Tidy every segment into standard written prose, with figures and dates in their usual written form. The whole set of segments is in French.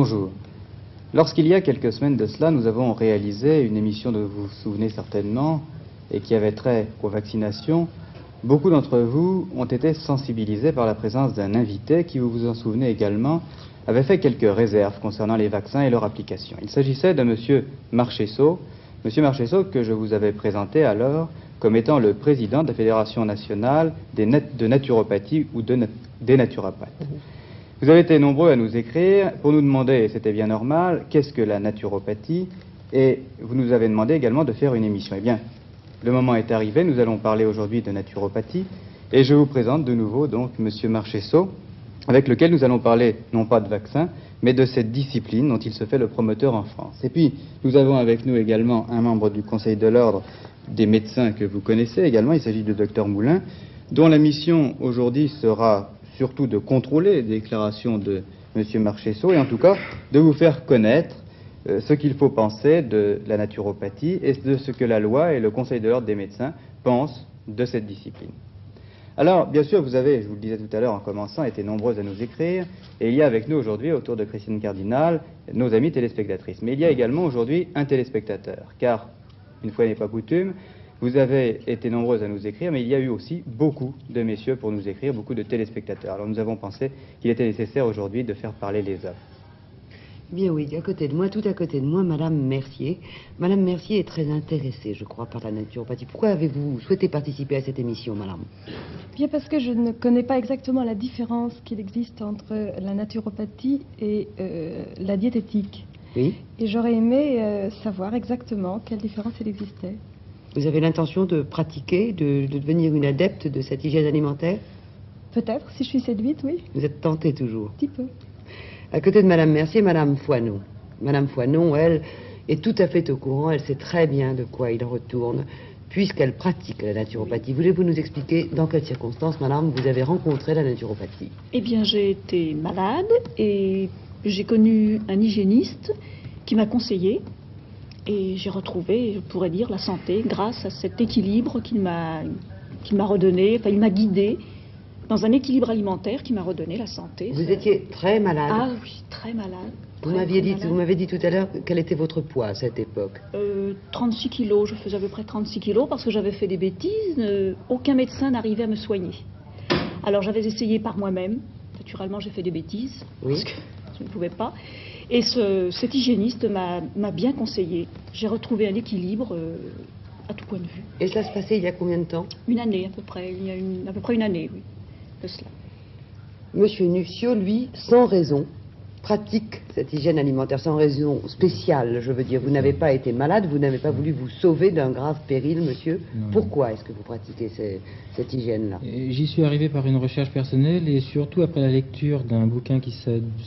Bonjour. Lorsqu'il y a quelques semaines de cela, nous avons réalisé une émission dont vous vous souvenez certainement et qui avait trait aux vaccinations. Beaucoup d'entre vous ont été sensibilisés par la présence d'un invité qui, vous vous en souvenez également, avait fait quelques réserves concernant les vaccins et leur application. Il s'agissait de M. Marchesso, que je vous avais présenté alors comme étant le président de la Fédération nationale de naturopathie ou des naturopathes. Vous avez été nombreux à nous écrire pour nous demander, et c'était bien normal, qu'est-ce que la naturopathie, et vous nous avez demandé également de faire une émission. Eh bien, le moment est arrivé, nous allons parler aujourd'hui de naturopathie, et je vous présente de nouveau donc M. Marchesso, avec lequel nous allons parler non pas de vaccins, mais de cette discipline dont il se fait le promoteur en France. Et puis, nous avons avec nous également un membre du Conseil de l'Ordre des médecins que vous connaissez également, il s'agit de Dr Moulin, dont la mission aujourd'hui sera surtout de contrôler les déclarations de M. Marchesso et en tout cas de vous faire connaître ce qu'il faut penser de la naturopathie et de ce que la loi et le Conseil de l'Ordre des médecins pensent de cette discipline. Alors, bien sûr, vous avez, je vous le disais tout à l'heure en commençant, été nombreuses à nous écrire, et il y a avec nous aujourd'hui, autour de Christine Cardinal, nos amies téléspectatrices. Mais il y a également aujourd'hui un téléspectateur, car, une fois n'est pas coutume, vous avez été nombreuses à nous écrire, mais il y a eu aussi beaucoup de messieurs pour nous écrire, beaucoup de téléspectateurs. Alors nous avons pensé qu'il était nécessaire aujourd'hui de faire parler les hommes. Bien oui, à côté de moi, tout à côté de moi, Madame Mercier. Madame Mercier est très intéressée, je crois, par la naturopathie. Pourquoi avez-vous souhaité participer à cette émission, Madame? Bien parce que je ne connais pas exactement la différence qu'il existe entre la naturopathie et la diététique. Oui. Et j'aurais aimé savoir exactement quelle différence il existait. Vous avez l'intention de pratiquer, de devenir une adepte de cette hygiène alimentaire? Peut-être, si je suis séduite, oui. Vous êtes tentée toujours? Un petit peu. À côté de Madame Mercier, Madame Foineau. Madame Foineau, elle, est tout à fait au courant, elle sait très bien de quoi il retourne, puisqu'elle pratique la naturopathie. Voulez-vous nous expliquer dans quelles circonstances, Madame, vous avez rencontré la naturopathie? Eh bien, j'ai été malade et j'ai connu un hygiéniste qui m'a conseillé et j'ai retrouvé, je pourrais dire, la santé grâce à cet équilibre qu'il m'a redonné, enfin il m'a guidé dans un équilibre alimentaire qui m'a redonné la santé. Vous étiez très malade? Ah oui, très malade. Vous m'avez dit tout à l'heure quel était votre poids à cette époque? 36 kilos, je faisais à peu près 36 kilos parce que j'avais fait des bêtises, aucun médecin n'arrivait à me soigner. Alors j'avais essayé par moi-même, naturellement j'ai fait des bêtises, oui. Parce que je ne pouvais pas. Et cet hygiéniste m'a bien conseillé. J'ai retrouvé un équilibre à tout point de vue. Et cela se passait il y a combien de temps? Une année à peu près, il y a à peu près une année, oui, de cela. Monsieur Nuccio, lui, sans raison, pratique cette hygiène alimentaire, sans raison spéciale, je veux dire. Vous n'avez pas été malade, vous n'avez pas voulu vous sauver d'un grave péril, monsieur. Non. Pourquoi est-ce que vous pratiquez cette hygiène-là? J'y suis arrivé par une recherche personnelle et surtout après la lecture d'un bouquin qui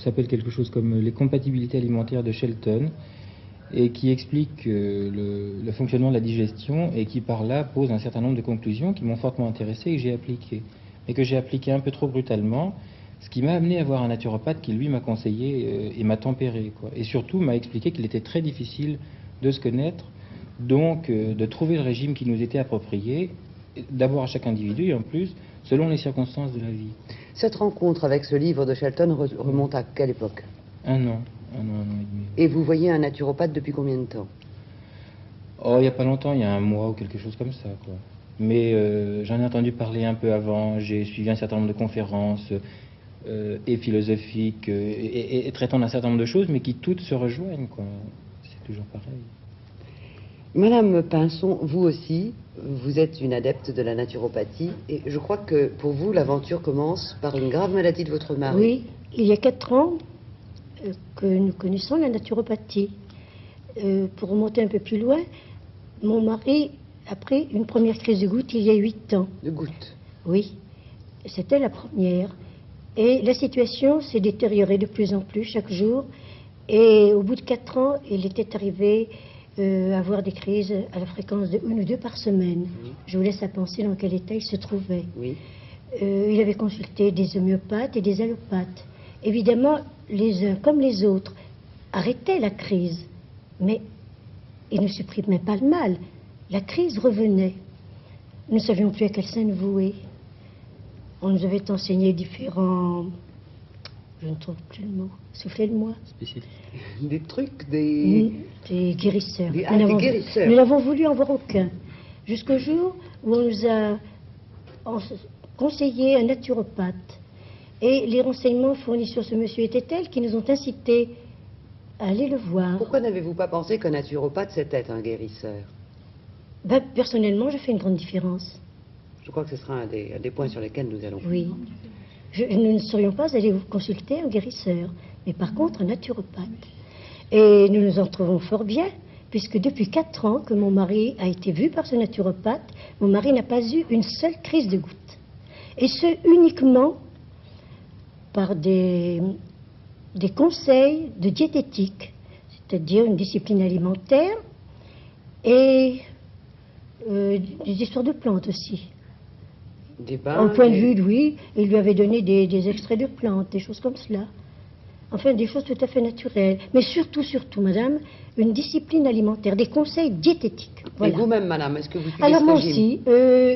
s'appelle quelque chose comme Les compatibilités alimentaires de Shelton et qui explique le fonctionnement de la digestion et qui par là pose un certain nombre de conclusions qui m'ont fortement intéressé et que j'ai appliquées. Mais que j'ai appliqué un peu trop brutalement, ce qui m'a amené à voir un naturopathe qui, lui, m'a conseillé et m'a tempéré, quoi. Et surtout, m'a expliqué qu'il était très difficile de se connaître, donc de trouver le régime qui nous était approprié, d'abord à chaque individu et en plus, selon les circonstances de la vie. Cette rencontre avec ce livre de Shelton remonte à quelle époque? Un an et demi. Et vous voyez un naturopathe depuis combien de temps? Oh, il n'y a pas longtemps, il y a un mois ou quelque chose comme ça, quoi. Mais j'en ai entendu parler un peu avant, j'ai suivi un certain nombre de conférences et philosophiques et traitant d'un certain nombre de choses, mais qui toutes se rejoignent, quoi. C'est toujours pareil. Madame Pinson, vous aussi, vous êtes une adepte de la naturopathie et je crois que pour vous, l'aventure commence par une grave maladie de votre mari. Oui, il y a 4 ans que nous connaissons la naturopathie. Pour remonter un peu plus loin, mon mari a pris une première crise de goutte il y a 8 ans. De goutte? Oui. C'était la première. Et la situation s'est détériorée de plus en plus chaque jour. Et au bout de 4 ans, il était arrivé à avoir des crises à la fréquence de 1 ou 2 par semaine. Oui. Je vous laisse à penser dans quel état il se trouvait. Oui. Il avait consulté des homéopathes et des allopathes. Évidemment, les uns comme les autres arrêtaient la crise, mais ils ne supprimaient pas le mal. La crise revenait. Nous ne savions plus à quel sein nous vouer. On nous avait enseigné différents Je ne trouve plus le mot. Soufflez-le-moi. Des trucs, des... Des guérisseurs. Des guérisseurs. Nous n'avons voulu en voir aucun. Jusqu'au jour où on nous a conseillé un naturopathe. Et les renseignements fournis sur ce monsieur étaient tels qu'ils nous ont incités à aller le voir. Pourquoi n'avez-vous pas pensé qu'un naturopathe, c'était un guérisseur? Ben, personnellement, je fais une grande différence. Je crois que ce sera un des points sur lesquels nous allons... Oui. Nous ne serions pas allés vous consulter un guérisseur, mais par contre un naturopathe. Et nous nous en trouvons fort bien, puisque depuis 4 ans que mon mari a été vu par ce naturopathe, mon mari n'a pas eu une seule crise de goutte. Et ce, uniquement par des conseils de diététique, c'est-à-dire une discipline alimentaire et des histoires de plantes aussi. Des bains... Au point de vue, oui, il lui avait donné des extraits de plantes, des choses comme cela. Enfin, des choses tout à fait naturelles. Mais surtout, madame, une discipline alimentaire, des conseils diététiques. Voilà. Et vous-même, madame, est-ce que vous suivez Alors ce moi régime? aussi,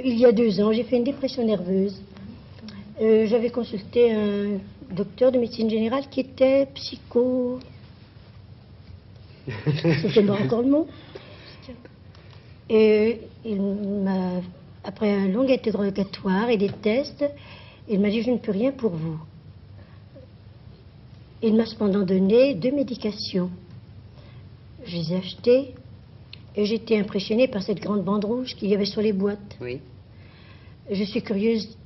il y a 2 ans, j'ai fait une dépression nerveuse. J'avais consulté un docteur de médecine générale qui était psycho... C'était pas encore le mot. Et il m'a... Après un long interrogatoire et des tests, il m'a dit « Je ne peux rien pour vous ». Il m'a cependant donné 2 médications. Je les ai achetées et j'étais impressionnée par cette grande bande rouge qu'il y avait sur les boîtes. Oui. Je suis curieuse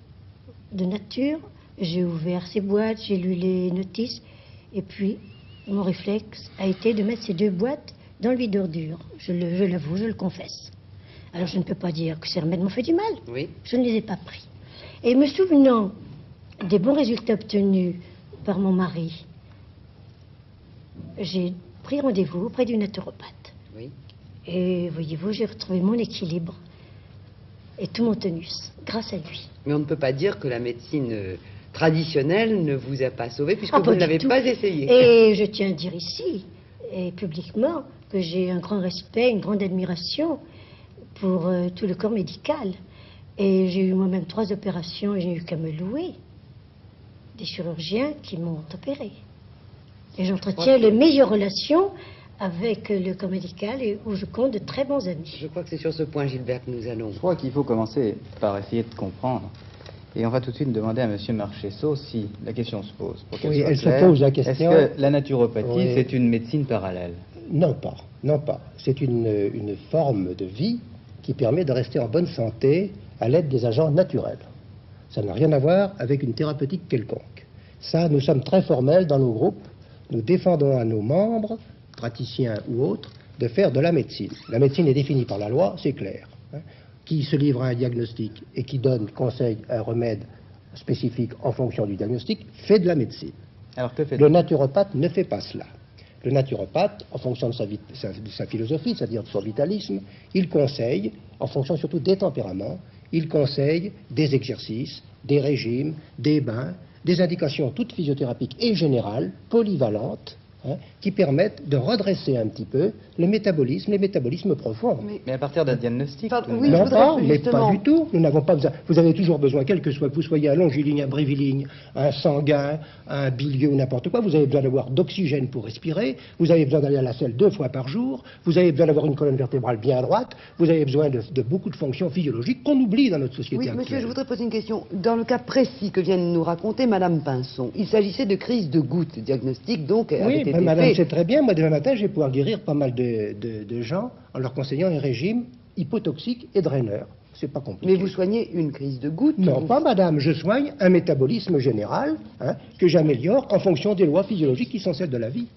de nature, j'ai ouvert ces boîtes, j'ai lu les notices, et puis mon réflexe a été de mettre ces 2 boîtes dans le vide d'ordures. Je l'avoue, je le confesse. Alors je ne peux pas dire que ces remèdes m'ont fait du mal. Oui. Je ne les ai pas pris. Et me souvenant des bons résultats obtenus par mon mari, j'ai pris rendez-vous auprès du naturopathe. Oui. Et voyez-vous, j'ai retrouvé mon équilibre et tout mon tonus, grâce à lui. Mais on ne peut pas dire que la médecine traditionnelle ne vous a pas sauvé, puisque Ah, vous pas ne du l'avez tout. pas essayé. Et je tiens à dire ici, et publiquement, que j'ai un grand respect, une grande admiration pour tout le corps médical. Et j'ai eu moi-même 3 opérations et j'ai eu qu'à me louer des chirurgiens qui m'ont opéré. Et j'entretiens les meilleures relations avec le corps médical et où je compte de très bons amis. Je crois que c'est sur ce point, Gilbert, que nous allons... Je crois qu'il faut commencer par essayer de comprendre. Et on va tout de suite demander à M. Marchesso si la question se pose. Pour qu'elle Oui, soit elle se claire. pose la question. Est-ce que la naturopathie, Oui. c'est une médecine parallèle? Non pas, non pas. C'est une forme de vie qui permet de rester en bonne santé à l'aide des agents naturels. Ça n'a rien à voir avec une thérapeutique quelconque. Ça, nous sommes très formels dans nos groupes. Nous défendons à nos membres, praticiens ou autres, de faire de la médecine. La médecine est définie par la loi, c'est clair. Hein. Qui se livre à un diagnostic et qui donne conseil, un remède spécifique en fonction du diagnostic, fait de la médecine. Alors que fait Le naturopathe ne fait pas cela. Le naturopathe, en fonction de sa philosophie, c'est-à-dire de son vitalisme, il conseille, en fonction surtout des tempéraments, il conseille des exercices, des régimes, des bains, des indications toutes physiothérapiques et générales, polyvalentes, hein, qui permettent de redresser un petit peu le métabolisme, les métabolismes profonds. Mais à partir d'un diagnostic. Pardon, tout de oui, même. Non je voudrais pas, mais justement- pas du tout. Nous n'avons pas besoin. Vous avez toujours besoin, quel que soit que vous soyez un longiligne, un bréviligne, un sanguin, un bilieux ou n'importe quoi, vous avez besoin d'avoir d'oxygène pour respirer, vous avez besoin d'aller à la selle 2 fois par jour, vous avez besoin d'avoir une colonne vertébrale bien droite, vous avez besoin de beaucoup de fonctions physiologiques qu'on oublie dans notre société Oui, actuelle. monsieur, je voudrais poser une question. Dans le cas précis que vient de nous raconter Madame Pinson, il s'agissait de crise de goutte. Le diagnostic, donc, avait Oui, été ben, madame, fait. c'est très bien. Moi, demain matin, je vais pouvoir guérir pas mal de gens en leur conseillant un régime hypotoxique et draineur. C'est pas compliqué. Mais vous soignez une crise de goutte. Non, vous- pas madame, je soigne un métabolisme général hein, que j'améliore en fonction des lois physiologiques qui sont celles de la vie.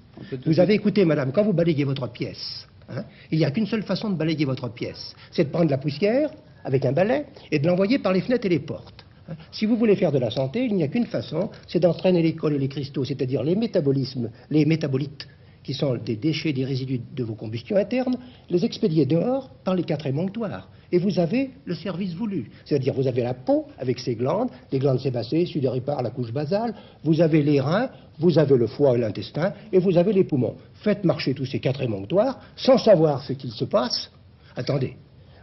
Vous avez écouté madame, quand vous balayez votre pièce, hein, il n'y a qu'une seule façon de balayer votre pièce, c'est de prendre la poussière avec un balai et de l'envoyer par les fenêtres et les portes. Hein. Si vous voulez faire de la santé, il n'y a qu'une façon, c'est d'entraîner les cols et les cristaux, c'est-à-dire les métabolismes, les métabolites, qui sont des déchets, des résidus de vos combustions internes, les expédier dehors par les 4 émonctoires. Et vous avez le service voulu. C'est-à-dire, vous avez la peau avec ses glandes, les glandes sébacées, sudoripares, la couche basale, vous avez les reins, vous avez le foie et l'intestin, et vous avez les poumons. Faites marcher tous ces 4 émonctoires, sans savoir ce qu'il se passe. Attendez,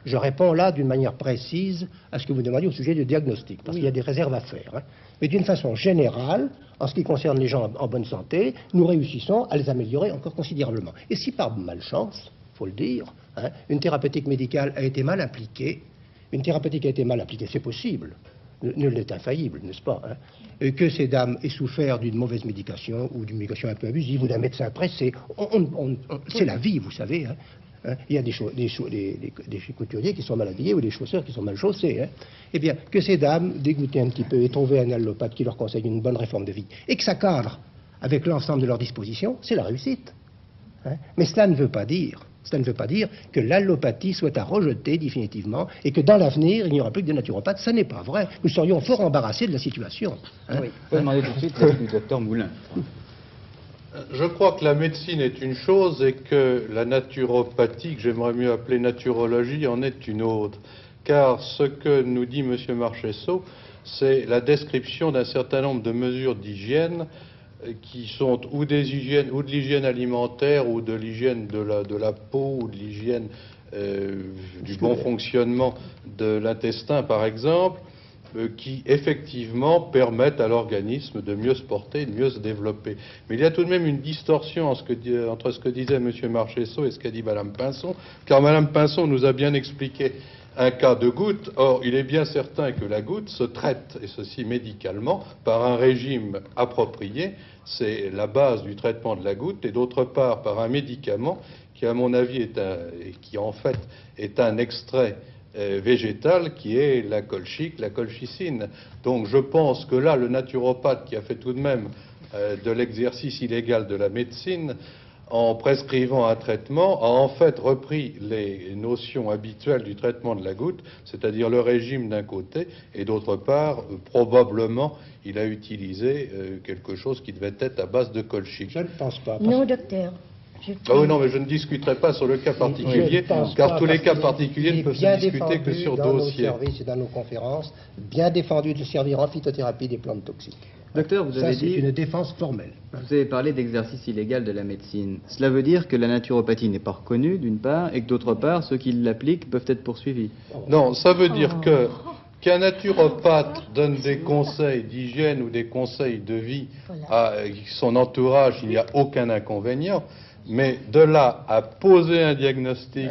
je réponds là d'une manière précise à ce que vous demandiez au sujet du diagnostic, parce qu'il y a des réserves à faire. Hein. Mais d'une façon générale, en ce qui concerne les gens en bonne santé, nous réussissons à les améliorer encore considérablement. Et si par malchance, il faut le dire, hein, une thérapeutique médicale a été mal appliquée, c'est possible, nul n'est infaillible, n'est-ce pas, hein, et que ces dames aient souffert d'une mauvaise médication ou d'une médication un peu abusive ou d'un médecin pressé, c'est la vie, vous savez. Hein. Il y a des couturiers qui sont mal habillés ou des chausseurs qui sont mal chaussés. Hein. Eh bien, que ces dames, dégoûtées un petit peu, aient trouvé un allopathe qui leur conseille une bonne réforme de vie et que ça cadre avec l'ensemble de leurs dispositions, c'est la réussite. Hein. Mais cela ne veut pas dire que l'allopathie soit à rejeter définitivement et que dans l'avenir, il n'y aura plus que des naturopathes. Ça n'est pas vrai. Nous serions fort embarrassés de la situation. Hein. Oui. Je vais demander tout de suite l'avis du docteur Moulin. Je crois que la médecine est une chose et que la naturopathie, que j'aimerais mieux appeler naturologie, en est une autre. Car ce que nous dit M. Marchesso, c'est la description d'un certain nombre de mesures d'hygiène qui sont ou de l'hygiène alimentaire ou de l'hygiène de la peau ou de l'hygiène du bon fonctionnement de l'intestin, par exemple, qui effectivement permettent à l'organisme de mieux se porter, de mieux se développer. Mais il y a tout de même une distorsion entre ce que disait M. Marchesso et ce qu'a dit Mme Pinson, car Mme Pinson nous a bien expliqué un cas de goutte. Or, il est bien certain que la goutte se traite, et ceci médicalement, par un régime approprié. C'est la base du traitement de la goutte, et d'autre part par un médicament qui, à mon avis, est un extrait végétal qui est la colchique, la colchicine. Donc je pense que là, le naturopathe qui a fait tout de même de l'exercice illégal de la médecine, en prescrivant un traitement, a en fait repris les notions habituelles du traitement de la goutte, c'est-à-dire le régime d'un côté, et d'autre part, probablement, il a utilisé quelque chose qui devait être à base de colchique. Je ne pense pas. Non, docteur. Ah oui, non, mais je ne discuterai pas sur le cas particulier, car tous les cas particuliers ne peuvent se discuter que sur dossier. Dans nos services et dans nos conférences, bien défendu de servir en phytothérapie des plantes toxiques. Docteur, vous avez dit... c'est une défense formelle. Vous avez parlé d'exercice illégal de la médecine. Cela veut dire que la naturopathie n'est pas reconnue, d'une part, et que d'autre part, ceux qui l'appliquent peuvent être poursuivis. Non, ça veut dire qu'un naturopathe donne des conseils d'hygiène ou des conseils de vie à son entourage, il n'y a aucun inconvénient. Mais de là à poser un diagnostic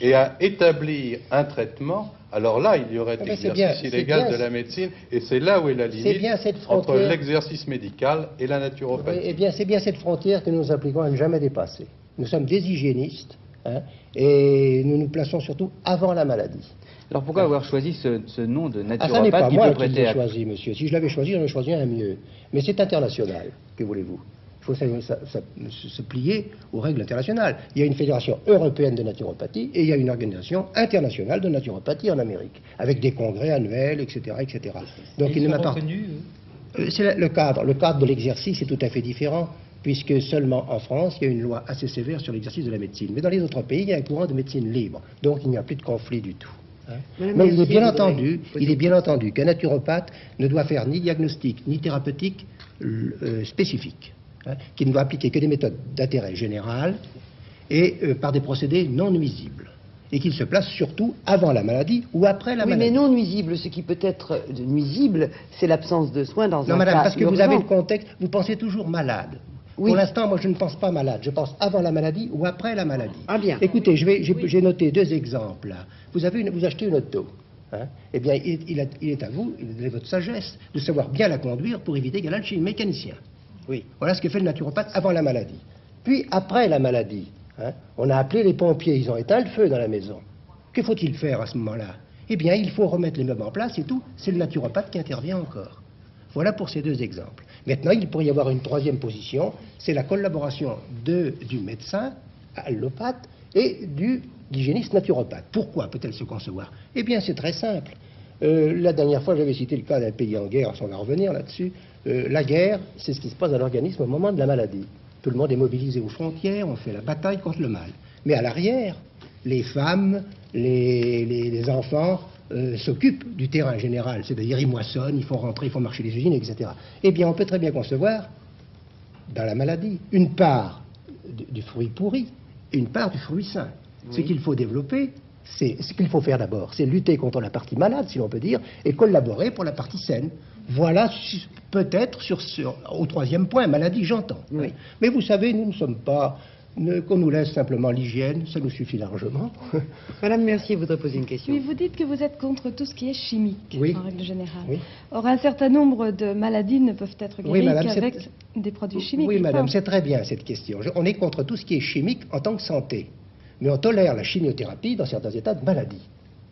et à établir un traitement, alors là, il y aurait exercice illégal de la médecine, et c'est là où est la limite entre l'exercice médical et la naturopathie. Eh bien, c'est bien cette frontière que nous appliquons à ne jamais dépasser. Nous sommes des hygiénistes, hein, et nous nous plaçons surtout avant la maladie. Alors pourquoi avoir choisi ce nom de naturopathe ça n'est pas qui moi peut qui prêter l'ai choisi, monsieur. Si je l'avais choisi, j'en aurais choisi un mieux. Mais c'est international, que voulez-vous? Il faut se plier aux règles internationales. Il y a une fédération européenne de naturopathie et il y a une organisation internationale de naturopathie en Amérique, avec des congrès annuels, etc., etc. Donc il ne m'appartient. C'est le cadre de l'exercice est tout à fait différent, puisque seulement en France, il y a une loi assez sévère sur l'exercice de la médecine. Mais dans les autres pays, il y a un courant de médecine libre, donc il n'y a plus de conflit du tout. Mais il est bien entendu qu'un naturopathe ne doit faire ni diagnostic ni thérapeutique spécifique. Qui ne doit appliquer que des méthodes d'intérêt général et par des procédés non nuisibles. Et qu'il se place surtout avant la maladie ou après la maladie. Oui, mais non nuisible. Ce qui peut être nuisible, c'est l'absence de soins dans un cas Non, madame, parce que urgent. vous avez le contexte, vous pensez toujours malade. Oui. Pour l'instant, moi, je ne pense pas malade. Je pense avant la maladie ou après la maladie. Ah bien. Écoutez, j'ai noté deux exemples. Là. Vous achetez une auto. Hein, eh bien, il est à vous, il est votre sagesse, de savoir bien la conduire pour éviter qu'elle aille chez le mécanicien. Oui, voilà ce que fait le naturopathe avant la maladie. Puis, après la maladie, hein, on a appelé les pompiers, ils ont éteint le feu dans la maison. Que faut-il faire à ce moment-là? Eh bien, il faut remettre les meubles en place et tout. C'est le naturopathe qui intervient encore. Voilà pour ces deux exemples. Maintenant, il pourrait y avoir une troisième position, c'est la collaboration du médecin allopathe et du hygiéniste naturopathe. Pourquoi peut-elle se concevoir? Eh bien, c'est très simple. La dernière fois, j'avais cité le cas d'un pays en guerre, on va revenir là-dessus. La guerre, c'est ce qui se passe dans l'organisme au moment de la maladie. Tout le monde est mobilisé aux frontières, on fait la bataille contre le mal. Mais à l'arrière, les femmes, les enfants s'occupent du terrain général, c'est-à-dire ils moissonnent, il faut rentrer, il faut marcher les usines, etc. Eh bien, on peut très bien concevoir, dans la maladie, une part du fruit pourri et une part du fruit sain. Oui. Ce qu'il faut développer, ce qu'il faut faire d'abord, c'est lutter contre la partie malade, si l'on peut dire, et collaborer pour la partie saine. Voilà, peut-être au troisième point, maladie, j'entends. Oui. Mais vous savez, nous ne sommes pas... qu'on nous laisse simplement l'hygiène, ça nous suffit largement. Madame Mercier voudrait poser une question. Oui, vous dites que vous êtes contre tout ce qui est chimique, Oui. en règle générale. Oui. Or, un certain nombre de maladies ne peuvent être guéries madame, qu'avec des produits chimiques. Oui, il madame, faut. c'est très bien cette question. On est contre tout ce qui est chimique en tant que santé. Mais on tolère la chimiothérapie dans certains états de maladie.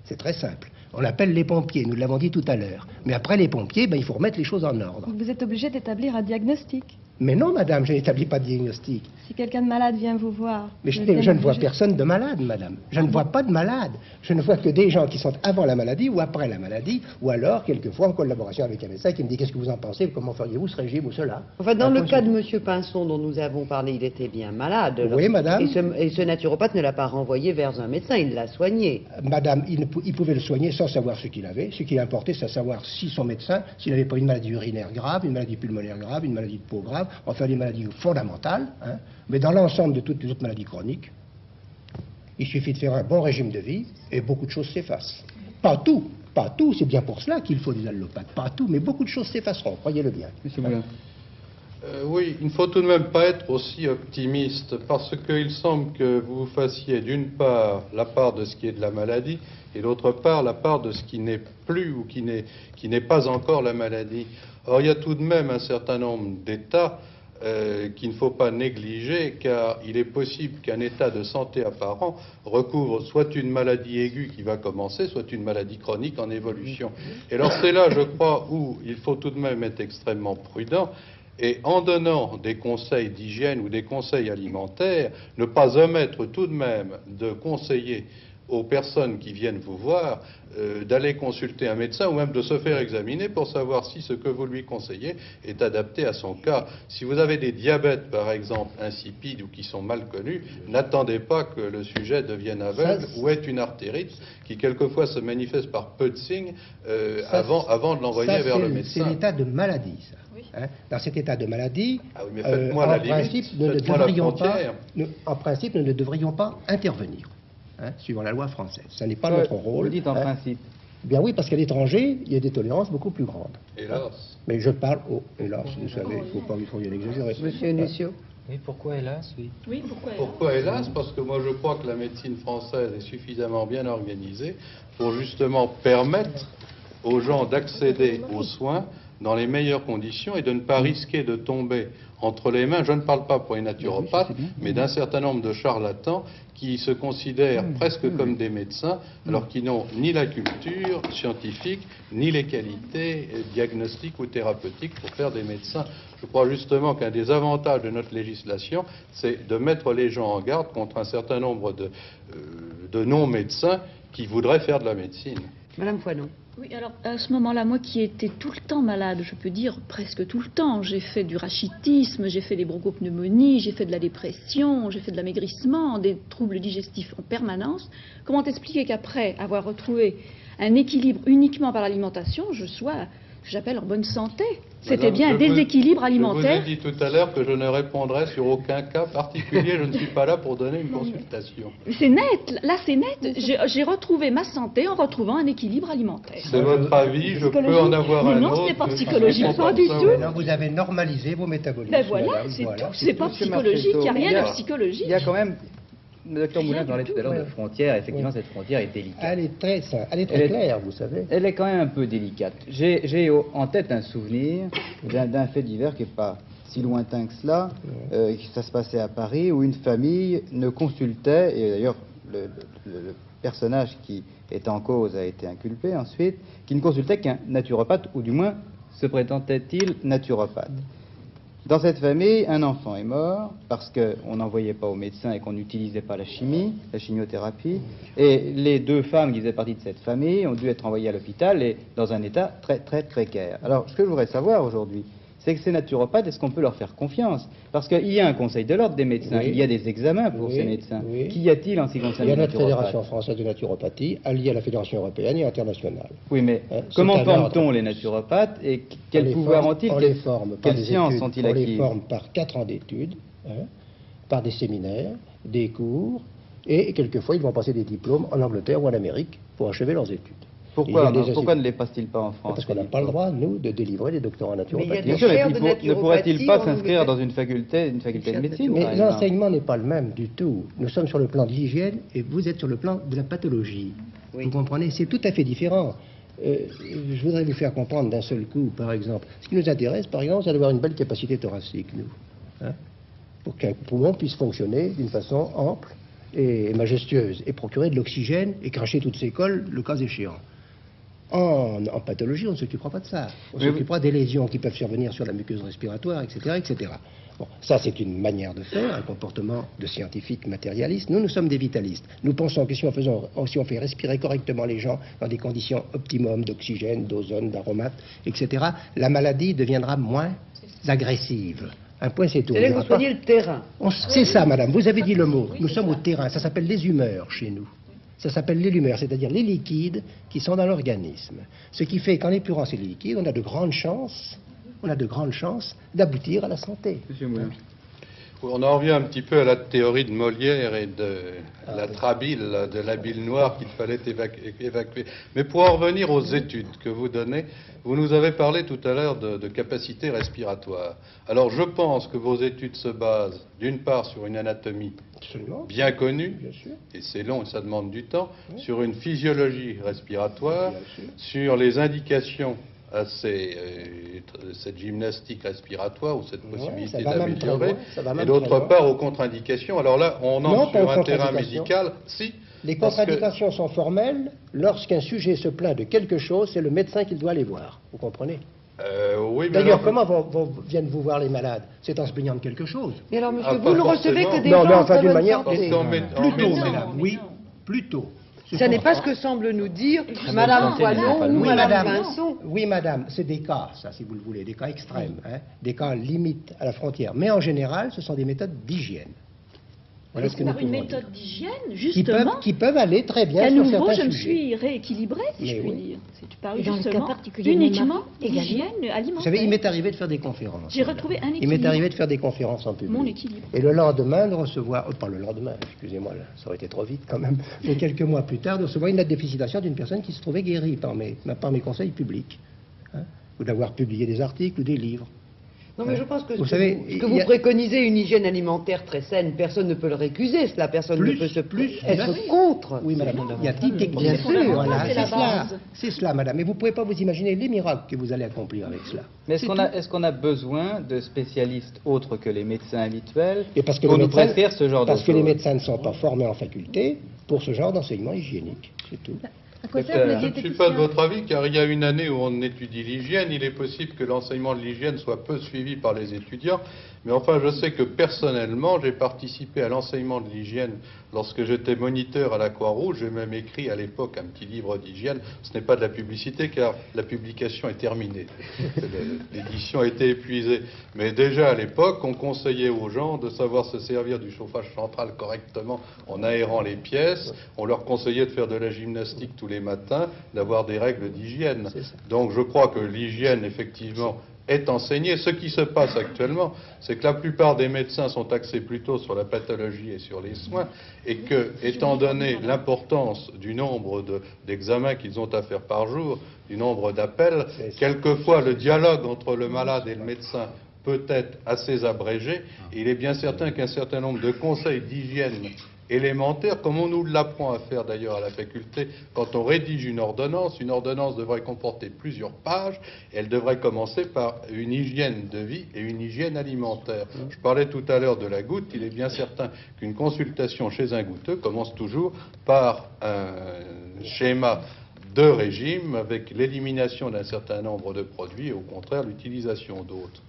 C'est très simple. On appelle les pompiers, nous l'avons dit tout à l'heure. Mais après les pompiers, il faut remettre les choses en ordre. Vous êtes obligé d'établir un diagnostic. Mais non, madame, je n'établis pas de diagnostic. Si quelqu'un de malade vient vous voir... Mais vous je êtes ne vois obligé- personne de malade, madame. Je ne vois pas de malade. Je ne vois que des gens qui sont avant la maladie ou après la maladie, ou alors, quelquefois, en collaboration avec un médecin qui me dit qu'est-ce que vous en pensez, comment feriez-vous ce régime ou cela. Enfin, dans Un le point cas sur- de M. Pinson dont nous avons parlé, il était bien malade. Oui, madame. Et ce naturopathe ne l'a pas renvoyé vers un médecin, il l'a soigné. Madame, il pouvait le soigner sans savoir ce qu'il avait. Ce qui importait, c'est savoir si son médecin, s'il n'avait pas une maladie urinaire grave, une maladie pulmonaire grave, une maladie de peau grave, enfin des maladies fondamentales. Mais dans l'ensemble de toutes les autres maladies chroniques, il suffit de faire un bon régime de vie et beaucoup de choses s'effacent. Pas tout, c'est bien pour cela qu'il faut des allopathes. Pas tout, mais beaucoup de choses s'effaceront, croyez-le bien. Monsieur Moulin. Oui, il ne faut tout de même pas être aussi optimiste, parce qu'il semble que vous fassiez d'une part la part de ce qui est de la maladie, et d'autre part la part de ce qui n'est plus ou qui n'est pas encore la maladie. Or, il y a tout de même un certain nombre d'états qu'il ne faut pas négliger, car il est possible qu'un état de santé apparent recouvre soit une maladie aiguë qui va commencer, soit une maladie chronique en évolution. Et alors c'est là, je crois, où il faut tout de même être extrêmement prudent, et en donnant des conseils d'hygiène ou des conseils alimentaires, ne pas omettre tout de même de conseiller aux personnes qui viennent vous voir d'aller consulter un médecin ou même de se faire examiner pour savoir si ce que vous lui conseillez est adapté à son cas. Si vous avez des diabètes, par exemple, insipides ou qui sont mal connus, n'attendez pas que le sujet devienne aveugle ou ait une artérite qui quelquefois se manifeste par peu de signes avant de l'envoyer vers le médecin. C'est l'état de maladie, ça. Dans cet état de maladie, Ah oui, mais faites-moi la limite, en principe, nous ne devrions pas intervenir. Suivant la loi française. Ce n'est pas notre rôle. Vous dites en principe. Bien oui, parce qu'à l'étranger, il y a des tolérances beaucoup plus grandes. Hélas. Mais je parle, hélas, vous savez, il ne faut rien exagérer. Monsieur Nussio. Oui, pourquoi hélas, oui. Oui, pourquoi Pourquoi hélas? Parce que moi je crois que la médecine française est suffisamment bien organisée pour justement permettre aux gens d'accéder aux soins dans les meilleures conditions et de ne pas risquer de tomber entre les mains, je ne parle pas pour les naturopathes, mais d'un certain nombre de charlatans qui se considèrent presque comme des médecins, alors qu'ils n'ont ni la culture scientifique, ni les qualités diagnostiques ou thérapeutiques pour faire des médecins. Je crois justement qu'un des avantages de notre législation, c'est de mettre les gens en garde contre un certain nombre de non-médecins qui voudraient faire de la médecine. Madame Foinon. Oui, alors à ce moment-là, moi qui étais tout le temps malade, je peux dire presque tout le temps, j'ai fait du rachitisme, j'ai fait des bronchopneumonies, j'ai fait de la dépression, j'ai fait de l'amaigrissement, des troubles digestifs en permanence. Comment expliquer qu'après avoir retrouvé un équilibre uniquement par l'alimentation, j'appelle en bonne santé? C'était bien un déséquilibre alimentaire. Je vous ai dit tout à l'heure que je ne répondrai sur aucun cas particulier. Je ne suis pas là pour donner une consultation. C'est net, là c'est net. J'ai retrouvé ma santé en retrouvant un équilibre alimentaire. C'est votre avis, je peux en avoir Mais un non, autre. c'est pas psychologique, pas du tout. Maintenant, vous avez normalisé vos métabolismes. Ben voilà, madame, c'est voilà. tout. C'est pas Monsieur psychologique, il n'y a Marcheseau, rien de psychologique. Il y a quand même, le docteur Moulin Rien du parlait tout, tout à l'heure de ouais. frontière, effectivement cette frontière est délicate. Elle est très Elle est- claire, vous savez. Elle est quand même un peu délicate. J'ai en tête un souvenir d'un fait divers qui n'est pas si lointain que cela. Ça se passait à Paris où une famille ne consultait, et d'ailleurs le personnage qui est en cause a été inculpé ensuite, qui ne consultait qu'un naturopathe, ou du moins se prétendait-il naturopathe. Dans cette famille, un enfant est mort parce qu'on n'envoyait pas au médecin et qu'on n'utilisait pas la chimie, la chimiothérapie. Et les deux femmes qui faisaient partie de cette famille ont dû être envoyées à l'hôpital et dans un état très très précaire. Alors, ce que je voudrais savoir aujourd'hui, c'est que ces naturopathes, est-ce qu'on peut leur faire confiance? Parce qu'il y a un conseil de l'ordre des médecins, Oui. il y a des examens pour Oui, ces médecins. oui. Qu'y a-t-il en ce qui Il concerne y a les notre naturopathes? Fédération française de naturopathie, alliée à la Fédération européenne et internationale. Oui, mais C'est comment un forme-t-on ordre. les naturopathes et On quel les pouvoir forme- ont-ils? On les forme par Quelles des sciences études. sont-ils On les acquises? forme par 4 ans d'études, par des séminaires, des cours, et quelquefois ils vont passer des diplômes en Angleterre ou en Amérique pour achever leurs études. Pourquoi, Il y a des pourquoi ne les passe-t-il pas en France? Parce qu'on n'a pas le droit, nous, de délivrer des doctorats en naturopathie. Bien sûr, mais chaires de ne pourrait-il pas naturopathie, s'inscrire on dans une faculté de médecine, Mais par exemple? l'enseignement n'est pas le même du tout. Nous sommes sur le plan de l'hygiène et vous êtes sur le plan de la pathologie. Oui. Vous comprenez? C'est tout à fait différent. Je voudrais vous faire comprendre d'un seul coup, par exemple. Ce qui nous intéresse, par exemple, c'est d'avoir une belle capacité thoracique, nous. Hein, pour qu'un poumon puisse fonctionner d'une façon ample et majestueuse, et procurer de l'oxygène et cracher toutes ses cols, le cas échéant. En pathologie, on ne s'occupera pas de ça. On s'occupera des lésions qui peuvent survenir sur la muqueuse respiratoire, etc., etc. Bon, ça, c'est une manière de faire, un comportement de scientifique matérialiste. Nous, nous sommes des vitalistes. Nous pensons que si on fait respirer correctement les gens dans des conditions optimum d'oxygène, d'ozone, d'aromates, etc., la maladie deviendra moins agressive. Un point, c'est tout. C'est là que vous soignez le terrain. C'est ça, madame. Vous avez dit le mot. Nous sommes au terrain. Ça s'appelle les humeurs chez nous. Ça s'appelle les humeurs, c'est-à-dire les liquides qui sont dans l'organisme. Ce qui fait qu'en épurant ces liquides, on a de grandes chances d'aboutir à la santé. Monsieur Moulin. On en revient un petit peu à la théorie de Molière et de la trabile, de la bile noire qu'il fallait évacuer. Mais pour en revenir aux études que vous donnez, vous nous avez parlé tout à l'heure de capacité respiratoire. Alors je pense que vos études se basent d'une part sur une anatomie bien connue, et c'est long et ça demande du temps, sur une physiologie respiratoire, sur les indications à cette gymnastique respiratoire ou cette possibilité d'améliorer, et d'autre part aux contre-indications. Alors là, on entre sur un terrain médical. Si, les contre-indications sont formelles. Lorsqu'un sujet se plaint de quelque chose, c'est le médecin qui doit aller voir. Vous comprenez? Oui, d'ailleurs, comment viennent vous voir les malades? C'est en se plaignant de quelque chose. Et alors, monsieur, vous ne recevez que des gens en enfin, d'une bonne manière santé. Plutôt, madame, oui, plutôt. Ça n'est pas ce que semble nous dire Madame Foinon ou Madame Pinson. Oui, madame, c'est des cas, ça, si vous le voulez, des cas extrêmes, hein, des cas limites à la frontière. Mais en général, ce sont des méthodes d'hygiène. Voilà ce que nous pouvons dire. Une méthode d'hygiène, justement, qui peuvent aller très bien sur certains sujets. À nouveau, je me suis rééquilibrée, si je puis dire. Tu parles justement uniquement d'hygiène alimentaire. Vous savez, il m'est arrivé de faire des conférences. J'ai retrouvé un équilibre. Il m'est arrivé de faire des conférences en public. Mon équilibre. Et le lendemain, de recevoir, pas le lendemain, excusez-moi, ça aurait été trop vite quand même, mais quelques mois plus tard, de recevoir une lettre de félicitation d'une personne qui se trouvait guérie par mes conseils publics, hein, ou d'avoir publié des articles ou des livres. Non, mais je pense que vous vous préconisez une hygiène alimentaire très saine, personne ne peut le récuser, cela, personne ne peut être contre. Oui, madame, il y a 10 techniques. Bien sûr, voilà, c'est cela, madame. Mais vous ne pouvez pas vous imaginer les miracles que vous allez accomplir avec cela. Mais est-ce qu'on a besoin de spécialistes autres que les médecins habituels pour nous prescrire ce genre de choses? Parce que les médecins ne sont pas formés en faculté pour ce genre d'enseignement hygiénique, c'est tout. Je ne suis pas de votre avis, car il y a une année où on étudie l'hygiène. Il est possible que l'enseignement de l'hygiène soit peu suivi par les étudiants. Mais enfin, je sais que personnellement, j'ai participé à l'enseignement de l'hygiène lorsque j'étais moniteur à la Croix-Rouge. J'ai même écrit à l'époque un petit livre d'hygiène. Ce n'est pas de la publicité, car la publication est terminée. L'édition a été épuisée. Mais déjà à l'époque, on conseillait aux gens de savoir se servir du chauffage central correctement en aérant les pièces. On leur conseillait de faire de la gymnastique tous les matins, d'avoir des règles d'hygiène. Donc je crois que l'hygiène, effectivement, est enseignée. Ce qui se passe actuellement, c'est que la plupart des médecins sont axés plutôt sur la pathologie et sur les soins, et que, étant donné l'importance du nombre d'examens qu'ils ont à faire par jour, du nombre d'appels, quelquefois le dialogue entre le malade et le médecin peut être assez abrégé. Il est bien certain qu'un certain nombre de conseils d'hygiène élémentaire, comme on nous l'apprend à faire d'ailleurs à la faculté, quand on rédige une ordonnance devrait comporter plusieurs pages, et elle devrait commencer par une hygiène de vie et une hygiène alimentaire. Je parlais tout à l'heure de la goutte, il est bien certain qu'une consultation chez un goutteux commence toujours par un schéma de régime avec l'élimination d'un certain nombre de produits et au contraire l'utilisation d'autres.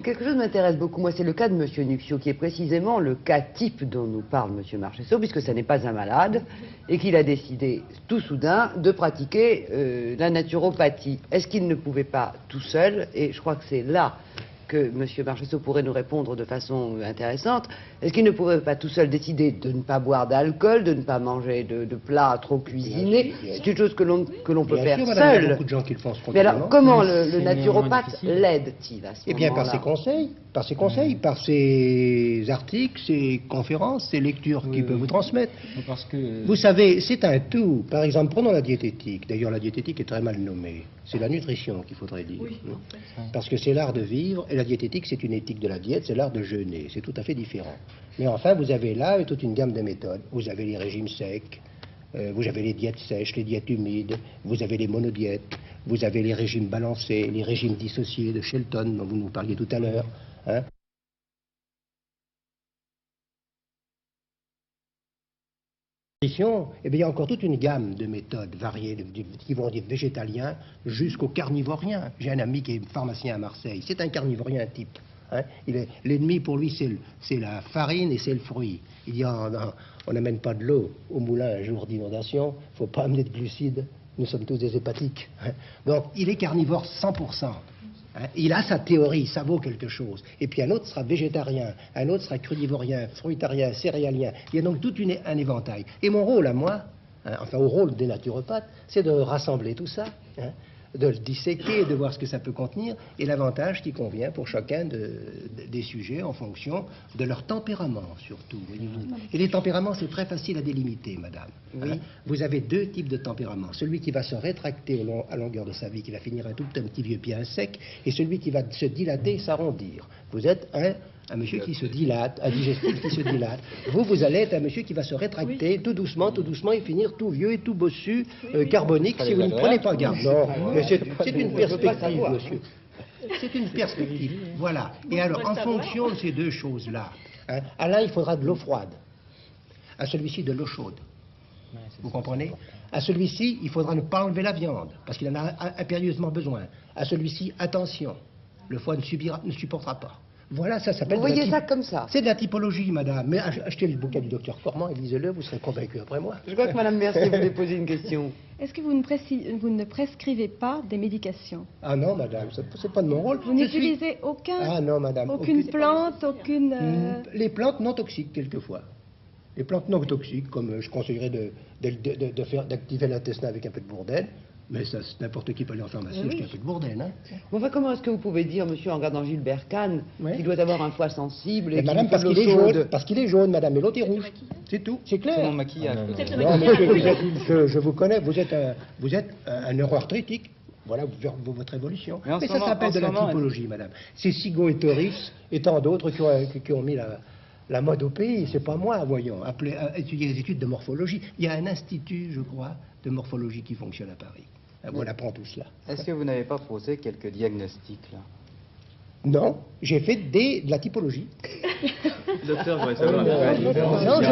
Quelque chose m'intéresse beaucoup, moi, c'est le cas de M. Nuxio, qui est précisément le cas type dont nous parle M. Marchessault, puisque ce n'est pas un malade, et qu'il a décidé tout soudain de pratiquer la naturopathie. Est-ce qu'il ne pouvait pas tout seul, et je crois que c'est là que M. Marcheseau pourrait nous répondre de façon intéressante. Est-ce qu'il ne pourrait pas tout seul décider de ne pas boire d'alcool, de ne pas manger de plats trop cuisinés? C'est une chose que l'on peut faire sûr, madame, il y a seul. beaucoup de gens qui le font Mais spontanément. alors, comment le C'est naturopathe difficile. l'aide-t-il à ce Eh bien, moment-là? par ses conseils, par ses articles, ses conférences, ses lectures qu'il peut vous transmettre. Parce que Vous savez, c'est un tout. Par exemple, prenons la diététique. D'ailleurs, la diététique est très mal nommée. C'est la nutrition qu'il faudrait dire. Non Parce que c'est l'art de vivre, et la diététique, c'est une éthique de la diète, c'est l'art de jeûner. C'est tout à fait différent. Mais enfin, vous avez là toute une gamme de méthodes. Vous avez les régimes secs, vous avez les diètes sèches, les diètes humides, vous avez les monodiètes, vous avez les régimes balancés, les régimes dissociés de Shelton, dont vous nous parliez tout à l'heure. Hein. Eh bien, il y a encore toute une gamme de méthodes variées, qui vont du végétalien jusqu'au carnivorien. J'ai un ami qui est pharmacien à Marseille, c'est un carnivorien type. Hein. L'ennemi pour lui, c'est la farine et c'est le fruit. Il dit, on n'amène pas de l'eau au moulin un jour d'inondation, il ne faut pas amener de glucides, nous sommes tous des hépatiques. Hein. Donc, il est carnivore 100%. Hein, il a sa théorie, ça vaut quelque chose. Et puis un autre sera végétarien, un autre sera crudivorien, fruitarien, céréalien. Il y a donc tout un éventail. Et mon rôle à moi, hein, enfin au rôle des naturopathes, c'est de rassembler tout ça, hein, de le disséquer, de voir ce que ça peut contenir, et l'avantage qui convient pour chacun des sujets en fonction de leur tempérament, surtout. Voyez-vous. Et les tempéraments, c'est très facile à délimiter, madame. Oui. Hein. Vous avez deux types de tempéraments. Celui qui va se rétracter à longueur de sa vie, qui va finir un petit vieux bien sec, et celui qui va se dilater et s'arrondir. Vous êtes un monsieur qui se dilate, un digestif qui se dilate. Vous allez être un monsieur qui va se rétracter tout doucement, et finir tout vieux et tout bossu, carbonique, si vous ne prenez pas garde. Non, mais c'est une perspective, monsieur. C'est une perspective. Voilà. Et alors, en fonction de ces deux choses-là, hein, à l'un, il faudra de l'eau froide. À celui-ci, de l'eau chaude. Vous comprenez? À celui-ci, il faudra ne pas enlever la viande, parce qu'il en a impérieusement besoin. À celui-ci, attention, le foie ne supportera pas. Voilà, ça s'appelle... Vous voyez ça comme ça? C'est de la typologie, madame. Mais achetez le bouquin du docteur Cormand et lisez-le, vous serez convaincu après moi. Je crois que Mme Mercier voulait poser une question. Est-ce que vous ne prescrivez pas des médications? Ah non, madame, c'est pas de mon rôle. Vous n'utilisez Ah non, madame. aucune plante, aucune... Les plantes non toxiques, quelquefois. Les plantes non toxiques, comme je conseillerais d'activer l'intestin avec un peu de bourdaine. Mais ça, n'importe qui peut aller en pharmacie acheter un peu de bourdaine. Hein. Enfin, comment est-ce que vous pouvez dire, monsieur, en regardant Gilbert Kahn, qu'il doit avoir un foie sensible et madame, parce qu'il est jaune, parce qu'il est jaune, madame, et l'autre est rouge. C'est tout, c'est clair. C'est mon maquillage. Non, monsieur, je vous connais, vous êtes un neuroarthritique. Voilà votre évolution. Mais ça s'appelle de la typologie, madame. C'est Sigo et Toris et tant d'autres qui ont mis la mode au pays. C'est pas moi, voyons. Étudier les études de morphologie. Il y a un institut, je crois, de morphologie qui fonctionne à Paris. On apprend tout cela. Est-ce que vous n'avez pas posé quelques diagnostics, là? Non, j'ai fait de la typologie. Docteur, je voudrais savoir Non,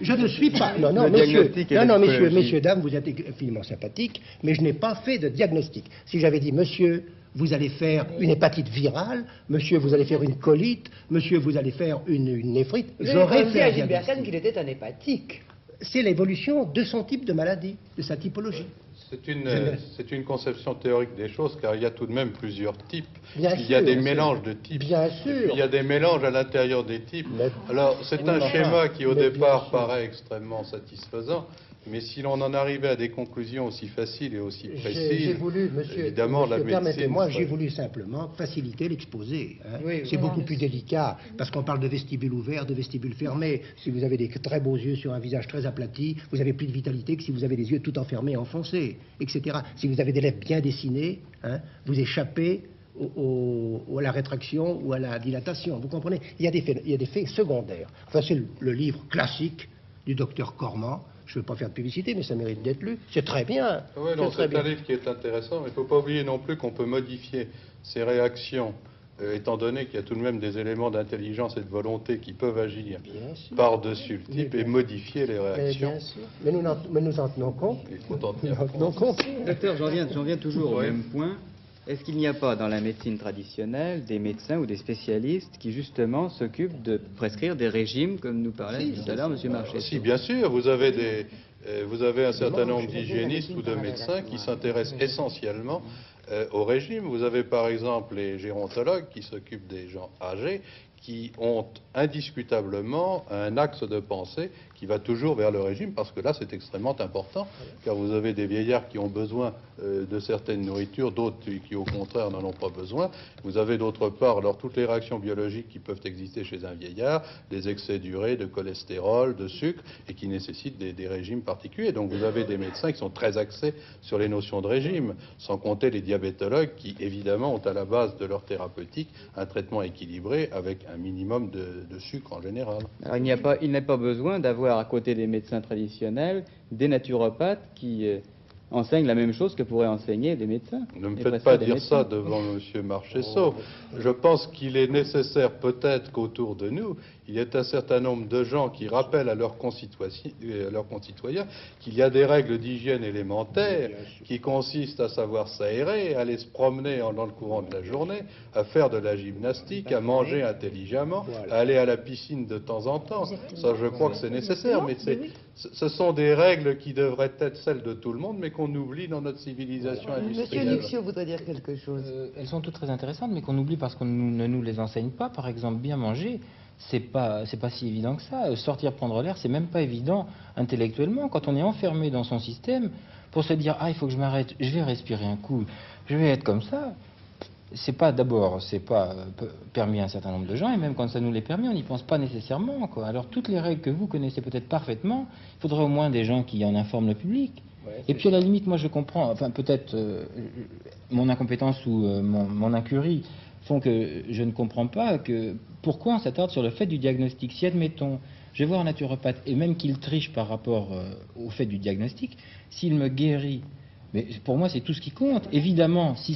je ne suis pas. Non, messieurs, dames, vous êtes infiniment sympathiques, mais je n'ai pas fait de diagnostic. Si j'avais dit, monsieur, vous allez faire une hépatite virale, monsieur, vous allez faire une colite, monsieur, vous allez faire une néphrite, j'aurais fait un Gilbert diagnostic. Kahn qu'il était un hépatique. C'est l'évolution de son type de maladie, de sa typologie. C'est une conception théorique des choses, car il y a tout de même plusieurs types. Bien il y a sûr, des mélanges de types. Bien Et sûr. puis il y a des mélanges à l'intérieur des types. Alors, c'est un schéma qui, au départ, paraît extrêmement satisfaisant. Mais si l'on en arrivait à des conclusions aussi faciles et aussi précises, J'ai voulu, monsieur, évidemment, la médecine... permettez-moi, j'ai voulu simplement faciliter l'exposé. Hein. C'est beaucoup plus délicat, parce qu'on parle de vestibule ouvert, de vestibule fermé. Si vous avez des très beaux yeux sur un visage très aplati, vous avez plus de vitalité que si vous avez des yeux tout enfermés et enfoncés, etc. Si vous avez des lèvres bien dessinées, hein, vous échappez à la rétraction ou à la dilatation. Vous comprenez? Il y a des faits secondaires. Enfin, c'est le livre classique du docteur Cormand. Je ne veux pas faire de publicité, mais ça mérite d'être lu. C'est très bien. Oui, non, c'est un livre qui est intéressant, mais il ne faut pas oublier non plus qu'on peut modifier ces réactions, étant donné qu'il y a tout de même des éléments d'intelligence et de volonté qui peuvent agir par-dessus le type et modifier les réactions. Bien sûr. Mais nous en tenons compte. Il faut en tenir compte. Docteur, j'en viens toujours au même point. Est-ce qu'il n'y a pas dans la médecine traditionnelle des médecins ou des spécialistes qui justement s'occupent de prescrire des régimes, comme nous parlait tout à l'heure M. Marcheseau? Si, bien sûr, vous avez un certain nombre d'hygiénistes ou de médecins qui s'intéressent essentiellement au régime. Vous avez par exemple les gérontologues qui s'occupent des gens âgés, qui ont indiscutablement un axe de pensée qui va toujours vers le régime, parce que là c'est extrêmement important, car vous avez des vieillards qui ont besoin de certaines nourritures, d'autres qui au contraire n'en ont pas besoin. Vous avez d'autre part alors toutes les réactions biologiques qui peuvent exister chez un vieillard, des excès d'urée, de cholestérol, de sucre, et qui nécessitent des régimes particuliers. Donc vous avez des médecins qui sont très axés sur les notions de régime, sans compter les diabétologues qui évidemment ont à la base de leur thérapeutique un traitement équilibré avec un minimum de sucre en général. Alors il n'est pas besoin d'avoir à côté des médecins traditionnels des naturopathes qui enseignent la même chose que pourraient enseigner des médecins. Ne me faites pas dire ça devant M. Marchessault. Je pense qu'il est nécessaire peut-être qu'autour de nous, il y ait un certain nombre de gens qui rappellent à leurs concitoyens qu'il y a des règles d'hygiène élémentaires qui consistent à savoir s'aérer, à aller se promener dans le courant de la journée, à faire de la gymnastique, à manger intelligemment, à aller à la piscine de temps en temps. Ça, je crois que c'est nécessaire, mais ce sont des règles qui devraient être celles de tout le monde, mais qu'on oublie dans notre civilisation industrielle. Monsieur Luxio voudrait dire quelque chose. Elles sont toutes très intéressantes, mais qu'on oublie parce qu'on ne nous les enseigne pas. Par exemple, bien manger, c'est pas si évident que ça. Sortir prendre l'air, c'est même pas évident intellectuellement. Quand on est enfermé dans son système, pour se dire il faut que je m'arrête, je vais respirer un coup, je vais être comme ça. C'est pas permis à un certain nombre de gens, et même quand ça nous l'est permis, on n'y pense pas nécessairement, quoi. Alors toutes les règles que vous connaissez peut-être parfaitement, il faudrait au moins des gens qui en informent le public. Et puis à la limite, moi je comprends, enfin peut-être mon incompétence ou mon incurie font que je ne comprends pas pourquoi on s'attarde sur le fait du diagnostic. Si admettons, je vais voir un naturopathe, et même qu'il triche par rapport au fait du diagnostic, s'il me guérit, mais pour moi c'est tout ce qui compte. Évidemment, si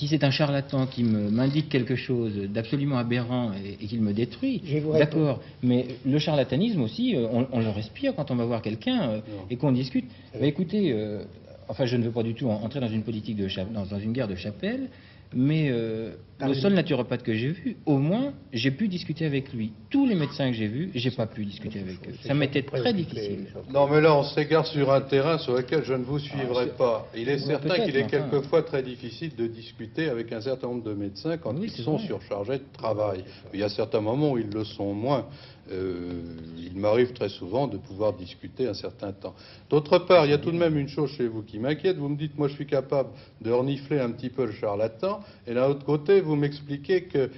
c'est un charlatan qui m'indique quelque chose d'absolument aberrant et qu'il me détruit, d'accord, mais le charlatanisme aussi, on le respire quand on va voir quelqu'un et qu'on discute. Écoutez, enfin je ne veux pas du tout entrer dans une politique dans une guerre de chapelle, mais le seul naturopathe que j'ai vu, au moins, j'ai pu discuter avec lui. Tous les médecins que j'ai vus, j'ai pas pu discuter avec eux. Ça m'était très difficile. Non, mais là, on s'égare sur un terrain sur lequel je ne vous suivrai pas. Il est certain qu'il est quelquefois très difficile de discuter avec un certain nombre de médecins quand ils sont surchargés de travail. Il y a certains moments où ils le sont moins. Il m'arrive très souvent de pouvoir discuter un certain temps. D'autre part, il y a tout de même une chose chez vous qui m'inquiète. Vous me dites, moi je suis capable de renifler un petit peu le charlatan, et d'un autre côté, vous m'expliquez que